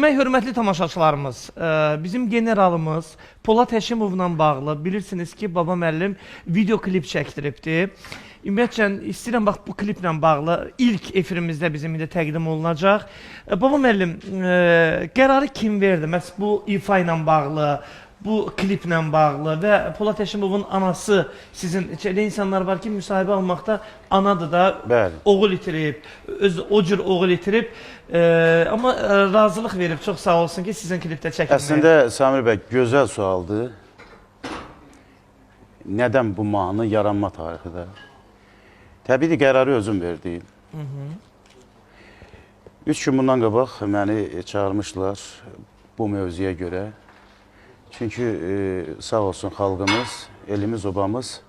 Demək, hörmətli tamaşaçılarımız, bizim generalımız Polad Həşimovla bağlı bilirsiniz ki, Baba müəllim video klip çəkdiribdir. Ümumiyyətlə, istəyirəm, bax, bu kliplə bağlı ilk efirimizdə bizim indi təqdim olunacaq. Baba müəllim, qərarı kim verdi? Məhz bu ifa ilə bağlı, bu kliplə bağlı və Polad Həşimovun anası sizin, elə insanlar var ki, müsahibə almaqda anadır da, bəli, oğul itirib, o cür oğul itirib, amma razılıq verib, çox sağ olsun ki, sizin klipdə çəkilməyə. Əslində, Samir bəy, gözəl sualdır. Nədən bu mahnı yaranma tarixidir? Təbii ki, qərarı özüm verdim. 3 gün bundan qabaq məni çağırmışlar bu mövzuya görə. Çünki sağ olsun xalqımız, elimiz, obamız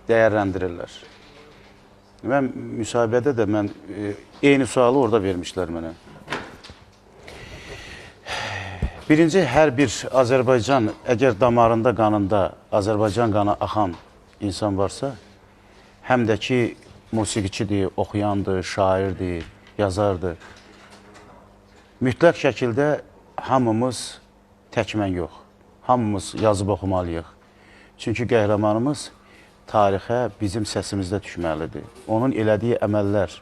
dəyərləndirirlər. Mən müsahibədə də eyni sualı orada vermişlər mənə. Birinci, hər bir Azərbaycan, əgər damarında, qanında Azərbaycan qanı axan insan varsa, həm də ki, musiqiçidir, oxuyandır, şairdir, yazardır. Mütləq şəkildə hamımız tək mən yox, hamımız yazıb oxumalıyıq. Çünki qəhrəmanımız tarixə bizim səsimizdə düşməlidir. Onun elədiyi əməllər,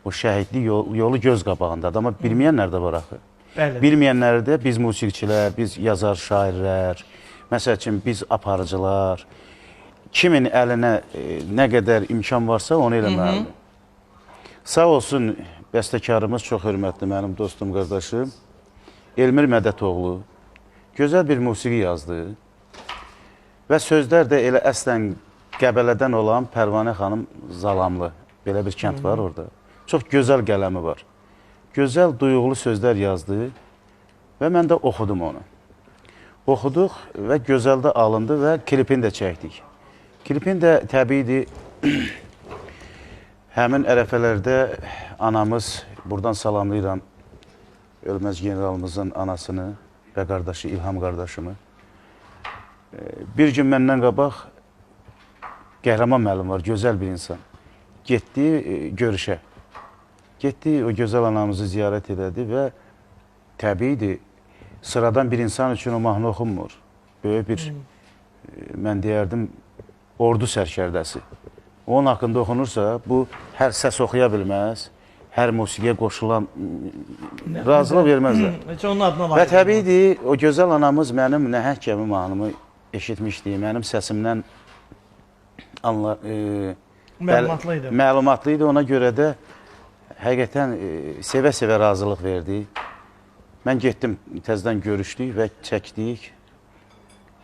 o şəhidlik yolu göz qabağındadır. Amma bilməyənlər də var axı. Bilməyənlər də biz musiqiçilər, biz yazar, şairlər, məsəl üçün biz aparıcılar, kimin əlinə nə qədər imkan varsa onu eləməlidir. Sağ olsun, bəstəkarımız çox hörmətli, mənim dostum, qardaşım, Elmir Mədətoğlu gözəl bir musiqi yazdı və sözlər də elə əslən Qəbələdən olan Pərvanə xanım Zalamlı, belə bir kənd var orada. Çox gözəl qələmi var. Gözəl, duyğulu sözlər yazdı və mən də oxudum onu. Oxuduq və gözəl də alındı və klipini də çəkdik. Klipin də təbiidir, həmin ərəfələrdə anamız, buradan salamlayıram, ölməz generalımızın anasını və qardaşı İlham qardaşımı. Bir gün məndən qabaq Qəhrəman müəllim var, gözəl bir insan. Getdi görüşə. Getdi, o gözəl anamızı ziyarət edədi və təbiidir, sıradan bir insan üçün o mahnı oxunmur. Böyük bir, mən deyərdim, ordu sərkərdəsi. Onun haqqında oxunursa, bu hər səs oxuya bilməz, hər musiqiyə qoşulan razılıq verməzlər. Və təbiidir, o gözəl anamız mənim nəhəng kimi mahnımı eşitmişdi, mənim səsimdən məlumatlıydı, ona görə də həqiqətən sevə-sevə razılıq verdi. Mən getdim, təzədən görüşdük və çəkdik.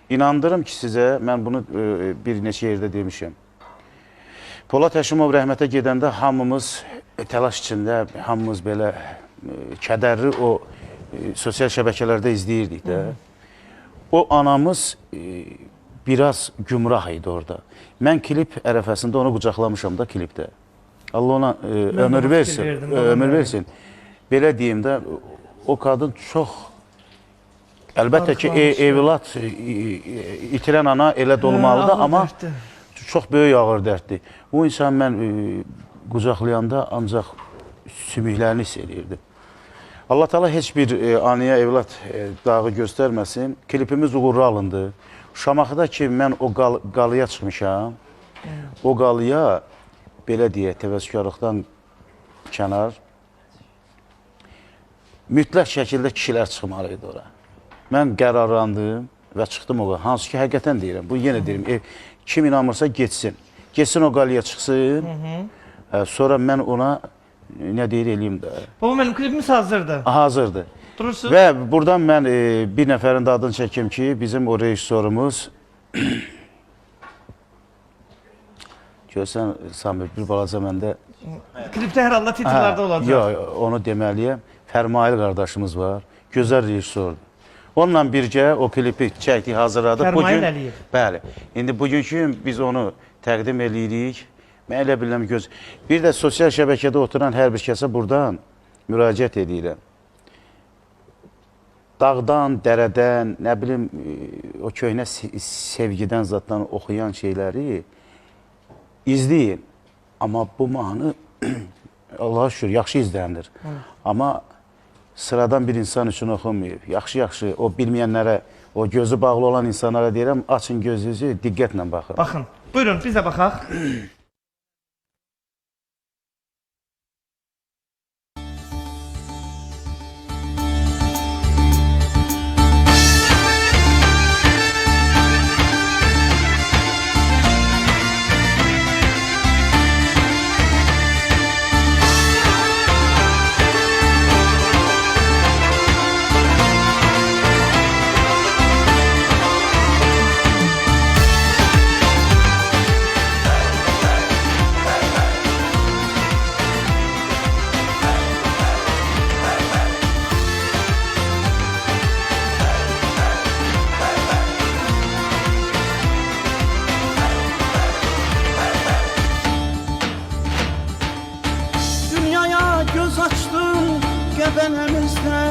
İnandırım ki, sizə, mən bunu bir neçə yerdə demişəm. Polad Həşimov rəhmətə gedəndə hamımız təlaş içində, hamımız belə kədərli o sosial şəbəkələrdə izləyirdik də. O anamız biraz gümrah idi orada. Mən klip ərəfəsində onu qucaqlamışam da klipdə. Allah ona ömür versin. Belə deyim də, o qadın çox, əlbəttə ki, evlat itirən ana elə dolmalıdır, amma çox böyük ağır dərddir. Bu insan mən qucaqlayanda ancaq sümüklərini hiss edirdim. Allah Teala heç bir anaya evlat dağı göstərməsin. Klipimiz uğurlu alındı. Şamaxıda ki, mən o qalıya çıxmışam. O qalıya, belə deyək, təvəzzükarlıqdan kənar, mütləq şəkildə kişilər çıxmalıydı ora. Mən qərarlandım və çıxdım o qalıya. Hansı ki, həqiqətən deyirəm, bu yenə deyirəm, kim inanmırsa geçsin. Geçsin o qalıya çıxsın, sonra mən ona nə deyir eləyim də. Baba, mənim klipimiz hazırdır. Hazırdır. Durursun. Və buradan mən bir nəfərin də adını çəkim ki, bizim o rejissorumuz, görsən, Samir, bir balaca məndə... Klipdə hər halda titrlərdə olacaq. Yox, onu deməliyəm. Fərmail qardaşımız var, gözəl rejissordur. Onunla birgə o klipi çəkdik, hazırladıq. Fərmail Əliyev. Bəli. İndi bugünkü biz onu təqdim edirik. Mən elə biləm göz... Bir də sosial şəbəkədə oturan hər bir kəsə buradan müraciət edirəm. Dağdan, dərədən, nə bilim, o köhnə sevgidən zatdan oxuyan şeyləri izləyin. Amma bu mahnı, Allah'a şükür, yaxşı izlənir. Amma sıradan bir insan üçün oxunmayıb. Yaxşı-yaxşı o bilməyənlərə, o gözü bağlı olan insanlara deyirəm, açın gözünüzü, diqqətlə baxın. Baxın. Buyurun, biz də baxaq. Göz açtım gebenemizde,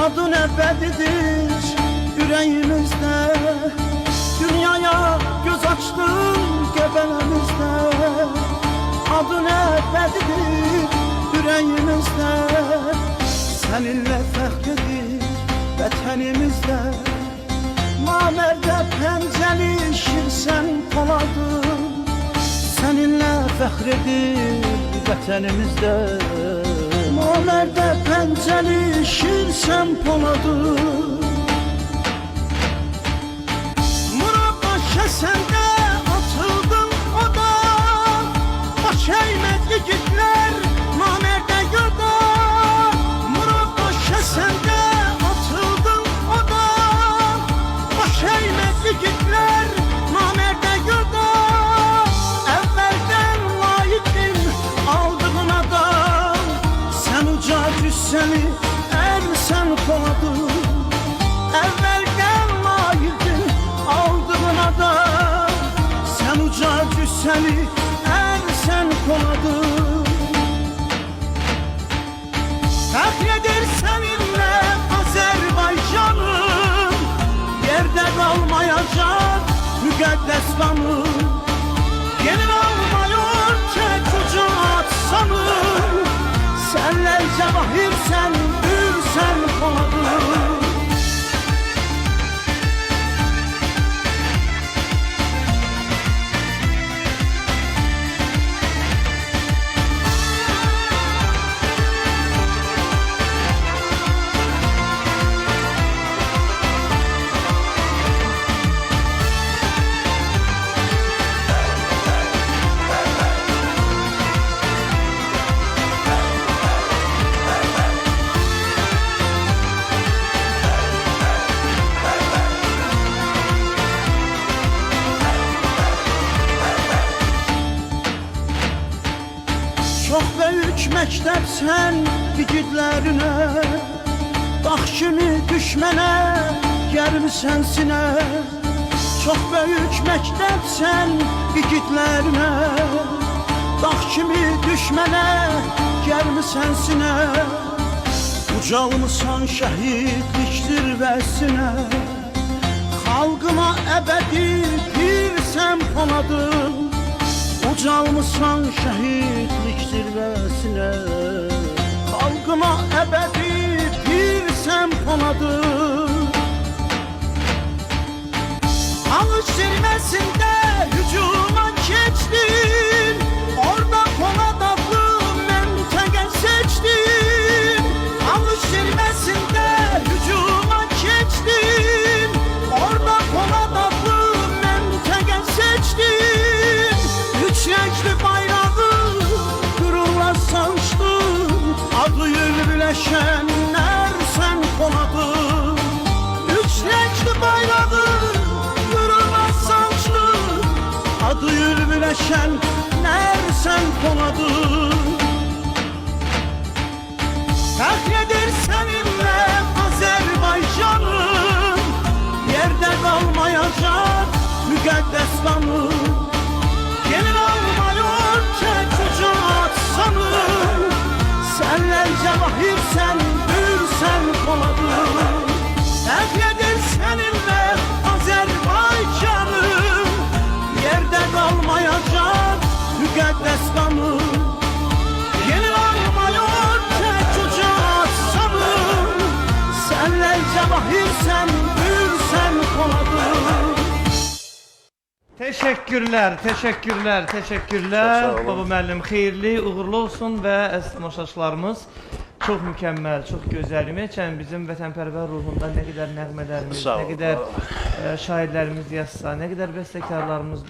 adın ebedidir yüreğimizde. Dünyaya göz açtım gebenemizde, adın ebedidir yüreğimizde. Seninle fehredir vatanimizde, namerde pencelişirsen poladım. Seninle fehredir vətənimizdə, namərdə pəncəlişirsən poladım. Murabba kəsəndə atıldın o da, baş eymət yigitlər namərdə yolda. Murabba kəsəndə atıldın o da, baş eymət yigitlər namərdə yolda. Seni ersen koladın, evvelden layıktın aldığın adam. Sen uca cüsseni ersen koladın. Fəhredir seninle Azerbaycanım, yerde kalmayacak müqəddəs qanım. Yerin almıyor tek ucu atsanım, senler cevahirsen, gülsen koladın. Çok büyük məktəbsən igidlərinə, dağ kimi düşmənə gəlmisən sinə. Çok büyük məktəbsən igidlərinə, dağ kimi düşmənə gəlmisən sinə. Ucalmısan şəhidlik zirvəsinə, xalqına əbədi pirsən poladım. Ucalmısan şəhidlik zirvəsinə, xalqına əbədi pirsən poladım. Ağız zirvəsində hücuma keçdin, orada Polad adlı məntəqə seçdin. Ağız zirvəsində hücuma keçdin, orada Polad adlı məntəqə seçdin. Üç renkli bayrağı gururla sancdın, adı yürüleşenler sen Poladın. Üç renkli bayrağı gururla sancdın, adı yürüleşenler sen Poladın. Fəhredir seninle Azerbaycanım, yerde kalmayacak müqəddəs qanım. Gelin almıyor tek ucu atsanım, senler cevahirsen, gülsen Poladın. Fəhredir seninle Azerbaycanım, yerde kalmayacak müqəddəs qanım. Gelin almıyor tek ucu atsanım, Teşekkürler, teşekkürler, teşekkürler. Sağ olun. Baba müəllim, xeyirli, uğurlu olsun və əziz tamaşaçılarımız çox mükəmməl, çox gözəl. Ümumiyyətlə bizim vətənpərvər ruhunda nə qədər nəğmələrimiz, Sağ nə olun. qədər şairlərimiz yazsa, nə qədər bəstəkarlarımız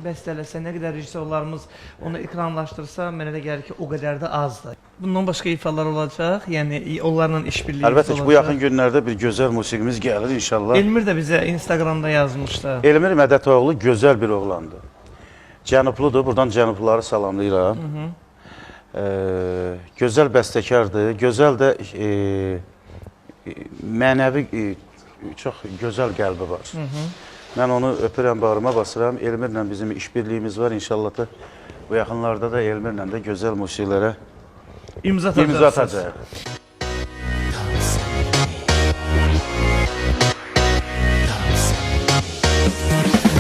bəstələsə, nə qədər rejissorlarımız onu ekranlaşdırsa, mənə də gəlir ki, o qədər də azdır. Bundan başqa ifalar olacaq, yəni onlarla işbirliyi Əlbəttə ki, olacaq. bu yaxın günlərdə bir gözəl musiqimiz gəlir inşallah. Elmir də bizə Instagramda yazmışdı. Elmir Mədətoğlu gözəl bir oğlandır. Cənubludur, buradan cənubluları salamlayıram. Gözəl bəstəkardır, gözəl də mənəvi çox gözəl qəlbi var. Mən onu öpürəm, bağrıma basıram. Elmirlə bizim işbirliyimiz var. İnşallah da bu yaxınlarda da Elmirlə də gözəl musiqilərə İmza imza atacaqsınız. atacaq.